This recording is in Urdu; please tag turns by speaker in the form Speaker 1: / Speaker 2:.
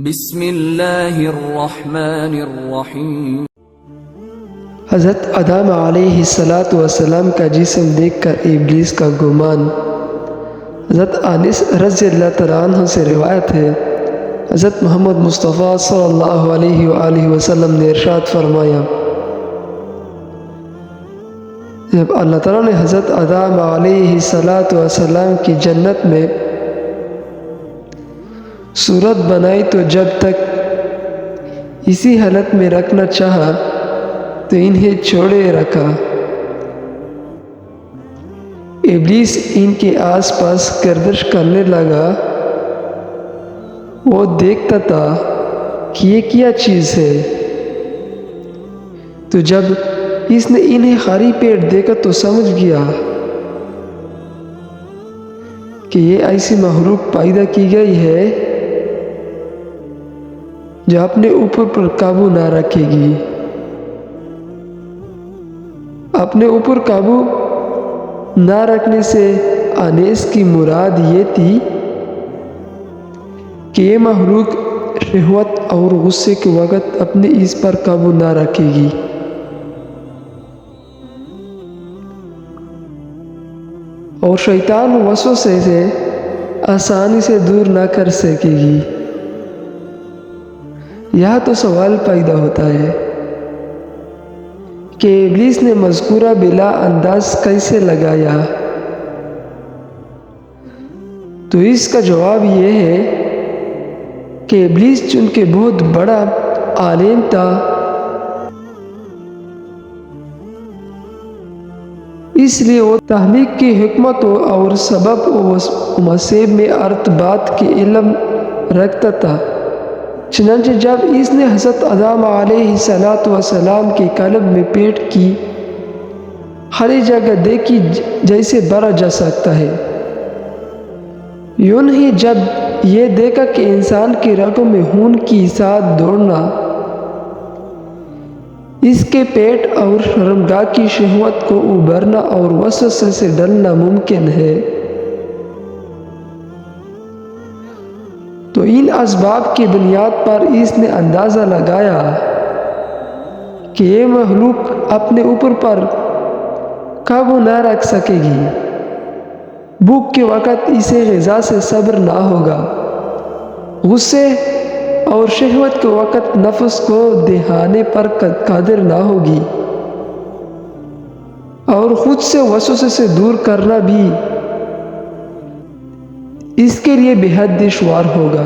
Speaker 1: بسم اللہ الرحمن الرحیم۔
Speaker 2: حضرت آدم علیہ السلام کا جسم دیکھ کر ابلیس کا گمان۔ حضرت انس رضی اللہ تعالیٰ عنہ سے روایت ہے، حضرت محمد مصطفیٰ صلی اللہ علیہ وآلہ وسلم نے ارشاد فرمایا، جب اللہ تعالیٰ نے حضرت آدم علیہ السلام کی جنت میں صورت بنائی تو جب تک اسی حالت میں رکھنا چاہا تو انہیں چھوڑے رکھا۔ ابلیس ان کے آس پاس گردش کرنے لگا۔ وہ دیکھتا تھا کہ یہ کیا چیز ہے، تو جب اس نے انہیں خالی پیٹ دیکھا تو سمجھ گیا کہ یہ ایسی مخلوق پیدا کی گئی ہے جو اپنے اوپر پر قابو نہ رکھے گی۔ اپنے اوپر قابو نہ رکھنے سے انیس کی مراد یہ تھی کہ یہ مخلوق شہوت اور غصے کے وقت اپنے اس پر قابو نہ رکھے گی اور شیطان وسوسے سے آسانی سے دور نہ کر سکے گی۔ یہاں تو سوال پیدا ہوتا ہے کہ ابلیس نے مذکورہ بلا انداز کیسے لگایا؟ تو اس کا جواب یہ ہے کہ ابلیس چونکہ بہت بڑا عالم تھا، اس لیے وہ تخلیق کی حکمتوں اور سبب و مسبب میں ارتباط کے علم رکھتا تھا۔ چنانچہ جب اس نے حضرت آدم علیہ السلام کے قلب میں پیٹ کی خالی جگہ دیکھی جیسے بھرا جا سکتا ہے، یوں ہی جب یہ دیکھا کہ انسان کی رگوں میں خون کی ساتھ دوڑنا، اس کے پیٹ اور شرمگاہ کی شہوت کو ابھرنا اور وسوسے سے ڈلنا ممکن ہے، تو ان اسباب کی بنیاد پر اس نے اندازہ لگایا کہ یہ مخلوق اپنے اوپر پر قابو نہ رکھ سکے گی۔ بھوک کے وقت اسے غذا سے صبر نہ ہوگا، غصے اور شہوت کے وقت نفس کو دہانے پر قادر نہ ہوگی، اور خود سے وسوسے سے دور کرنا بھی اس کے لیے بے حد دشوار ہوگا۔